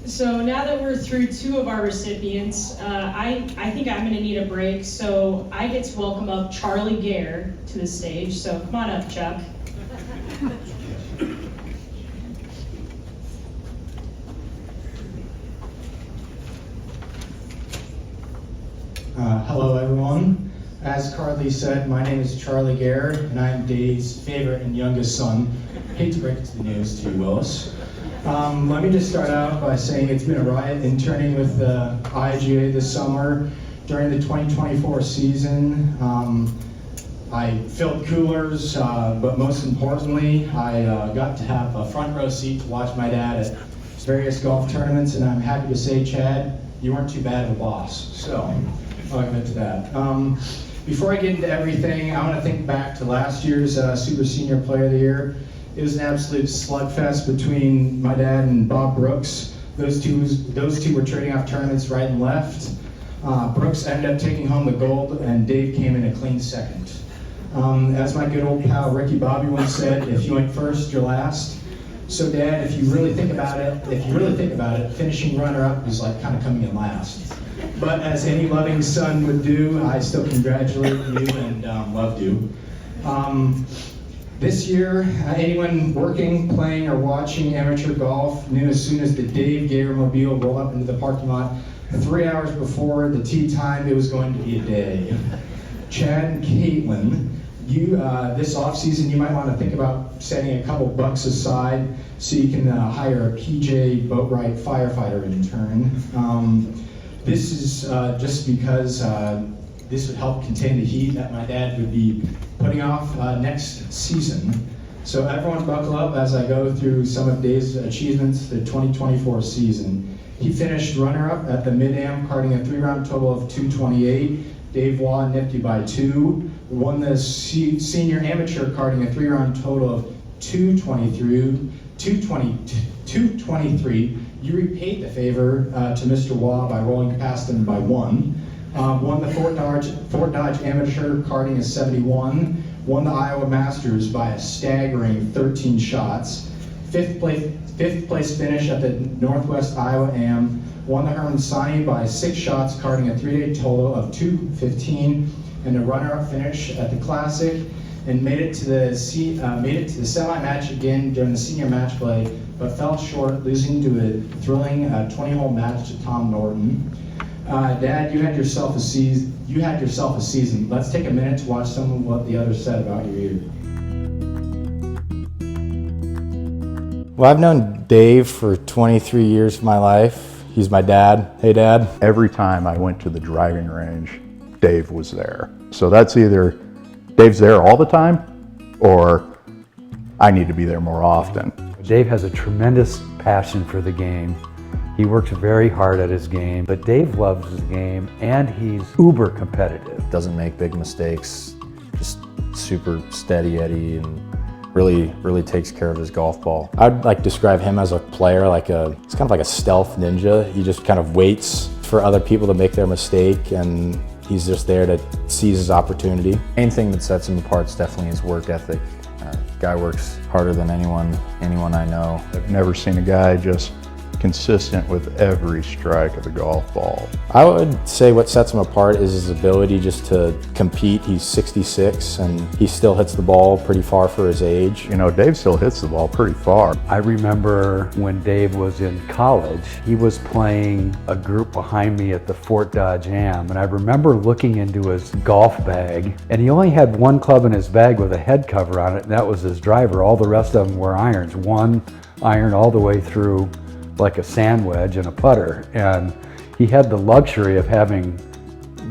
So now that we're through 2 of our recipients, I think I'm gonna need a break, so I get to welcome up Charlie Gaer to the stage. So come on up, Chuck. Hello everyone. As Carly said, my name is Charlie Gaer, and I am Dave's favorite and youngest son. Hate to break the news to you, Willis. Let me just start out by saying it's been a riot interning with the IGA this summer. During the 2024 season, I filled coolers, but most importantly, I got to have a front row seat to watch my dad at various golf tournaments, and I'm happy to say, Chad, you weren't too bad of a boss. So I'll admit to that. Before I get into everything, I want to think back to last year's Super Senior Player of the Year. It was an absolute slugfest between my dad and Bob Brooks. Those two were trading off tournaments right and left. Brooks ended up taking home the gold, and Dave came in a clean second. As my good old pal Ricky Bobby once said, if you went first, you're last. So Dad, if you really think about it, finishing runner-up is like kind of coming in last. But as any loving son would do, I still congratulate you and loved you. This year, anyone working, playing, or watching amateur golf knew as soon as the Dave Gaer mobile rolled up into the parking lot 3 hours before the tee time, it was going to be a day. Chad and Caitlin, this off-season, you might want to think about setting a couple bucks aside so you can hire a PJ Boatwright firefighter intern. This is just because this would help contain the heat that my dad would be putting off next season. So everyone buckle up as I go through some of Dave's achievements the 2024 season. He finished runner-up at the Mid-Am, karting a 3-round total of 228. Dave Waugh nipped you by 2. Won the senior amateur karting a 3-round total of 223. You repaid the favor to Mr. Waugh by rolling past him by 1. Won the Fort Dodge Amateur karting a 71. Won the Iowa Masters by a staggering 13 shots. Fifth place finish at the Northwest Iowa Am. Won the Herman Sinai by 6 shots, karting a 3-day total of 215, and a runner-up finish at the Classic, and made it to the semi-match again during the senior match play, but fell short, losing to a thrilling 20-hole match to Tom Norton. Dad, you had yourself a season. Let's take a minute to watch some of what the others said about your year. Well, I've known Dave for 23 years of my life. He's my dad. Hey, Dad. Every time I went to the driving range, Dave was there. So that's either Dave's there all the time, or I need to be there more often. Dave has a tremendous passion for the game. He works very hard at his game, but Dave loves his game, and he's uber competitive. Doesn't make big mistakes, just super steady Eddie, and really takes care of his golf ball. I'd like to describe him as a player, he's kind of like a stealth ninja. He just kind of waits for other people to make their mistake, and he's just there to seize his opportunity. Main thing that sets him apart is definitely his work ethic. Guy works harder than anyone I know. I've never seen a guy just consistent with every strike of the golf ball. I would say what sets him apart is his ability just to compete. He's 66 and he still hits the ball pretty far for his age. You know, Dave still hits the ball pretty far. I remember when Dave was in college, he was playing a group behind me at the Fort Dodge Am, and I remember looking into his golf bag, and he only had one club in his bag with a head cover on it, and that was his driver. All the rest of them were irons, one iron all the way through like a sand wedge and a putter, and he had the luxury of having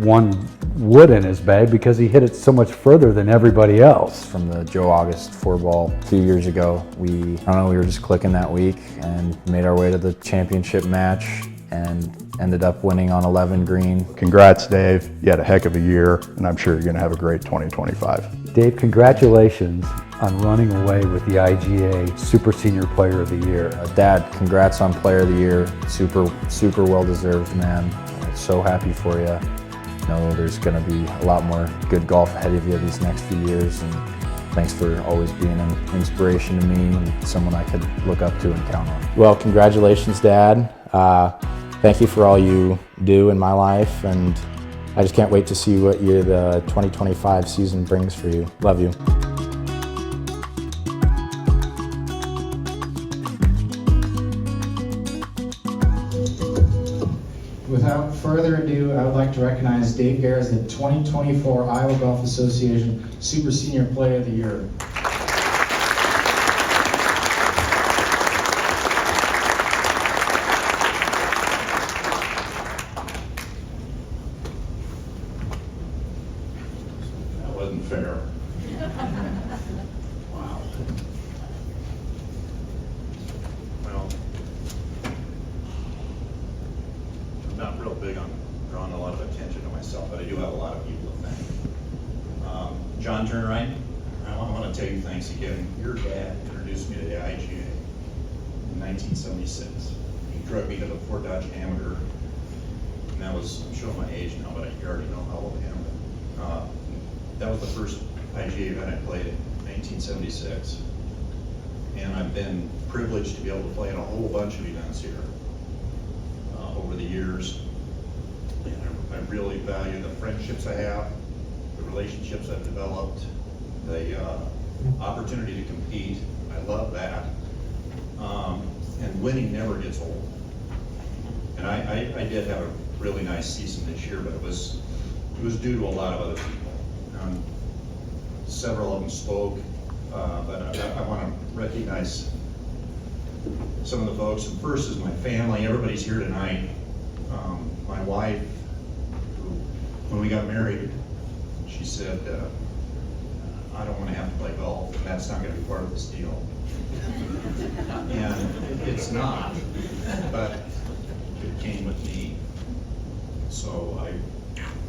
one wood in his bag because he hit it so much further than everybody else. From the Joe August 4-ball a few years ago, we were just clicking that week and made our way to the championship match and ended up winning on 11 green. Congrats, Dave. You had a heck of a year, and I'm sure you're going to have a great 2025. Dave, congratulations on running away with the IGA Super Senior Player of the Year. Dad, congrats on Player of the Year. Super well-deserved, man. So happy for you. Know there's going to be a lot more good golf ahead of you these next few years, and thanks for always being an inspiration to me and someone I could look up to and count on. Well, congratulations, Dad. Thank you for all you do in my life, and I just can't wait to see what the 2025 season brings for you. Love you. Without further ado, I would like to recognize Dave Gaer as the 2024 Iowa Golf Association Super Senior Player of the Year. That wasn't fair. Wow. Well, I'm not real big on drawing a lot of attention to myself, but I do have a lot of people to thank. John Turnwright, I want to tell you thanks again. Your dad introduced me to the IGA in 1976. He drug me to the Fort Dodge Amateur, and that was, I'm showing my age now, but you already know how old I am. That was the first IGA event I played in 1976. And I've been privileged to be able to play in a whole bunch of events here over the years. And I really value the friendships I have, the relationships I've developed, the opportunity to compete. I love that. And winning never gets old. And I did have a really nice season this year, but it was due to a lot of other people. Several of them spoke, but I want to recognize some of the folks. And first is my family. Everybody's here tonight. My wife, who, when we got married, she said, I don't want to have to play golf, and that's not going to be part of this deal. And it's not, but it came with me. So I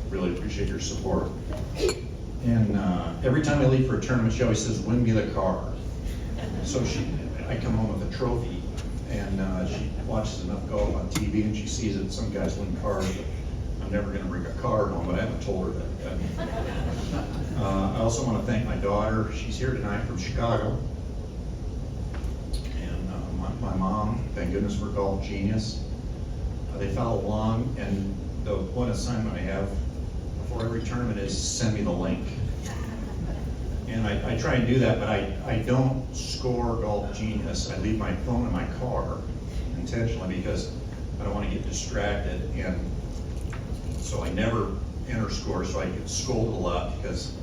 really appreciate your support. And every time I leave for a tournament, she always says, "Win me the car." So I come home with a trophy, and she watches enough golf on TV, and she sees that some guys win cars, but I'm never going to bring a car home, but I haven't told her that yet. I also want to thank my daughter. She's here tonight from Chicago. And my mom, thank goodness for Golf Genius. They follow along, and the one assignment I have before every tournament is send me the link. And I try and do that, but I don't score Golf Genius. I leave my phone in my car intentionally because I don't want to get distracted, and so I never enter scores, so I get scolded a lot because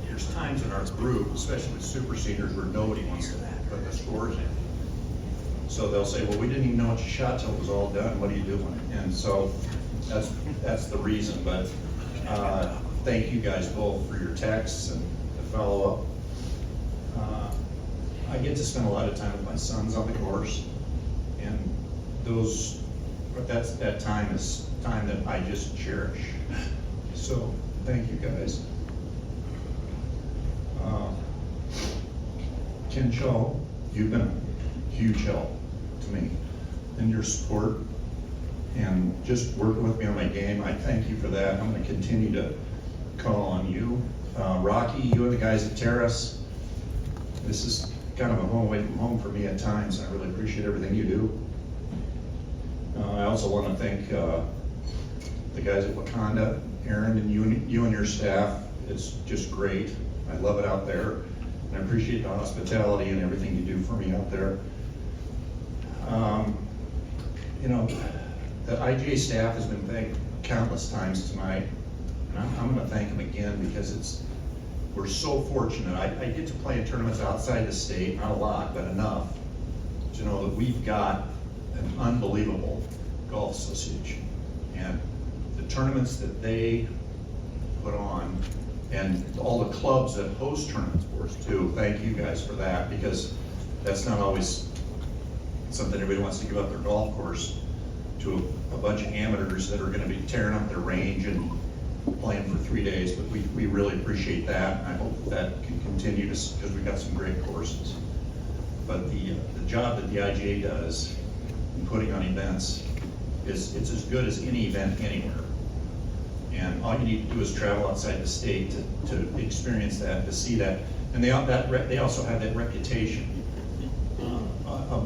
there's times in our group, especially with super seniors, where nobody wants to put the scores in. So they'll say, "Well, we didn't even know what you shot till it was all done. What are you doing?" And so that's the reason. But thank you guys both for your texts and the follow-up. I get to spend a lot of time with my sons on the course, and that time is time that I just cherish. So thank you guys. Ken Shaw, you've been a huge help to me in your support and just working with me on my game. I thank you for that. I'm going to continue to call on you. Rocky, you and the guys at Terrace, this is kind of a home away from home for me at times. I really appreciate everything you do. I also want to thank the guys at Wakanda, Aaron, and you and your staff. It's just great. I love it out there. And I appreciate the hospitality and everything you do for me out there. The IGA staff has been thanked countless times tonight, and I'm going to thank them again because we're so fortunate. I get to play in tournaments outside the state, not a lot, but enough to know that we've got an unbelievable golf association. And the tournaments that they put on, and all the clubs that host tournaments for us too, thank you guys for that, because that's not always something everybody wants to give up their golf course to a bunch of amateurs that are going to be tearing up their range and playing for 3 days, but we really appreciate that, and I hope that can continue because we've got some great courses. But the job that the IGA does in putting on events it's as good as any event anywhere. And all you need to do is travel outside the state to experience that, to see that. And they also have that reputation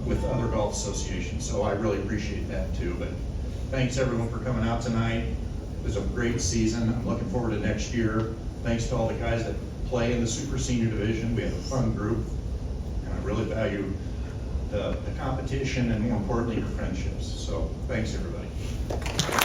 with other golf associations, so I really appreciate that too. But thanks everyone for coming out tonight. It was a great season. I'm looking forward to next year. Thanks to all the guys that play in the super senior division. We have a fun group, and I really value the competition and more importantly, your friendships. So thanks everybody.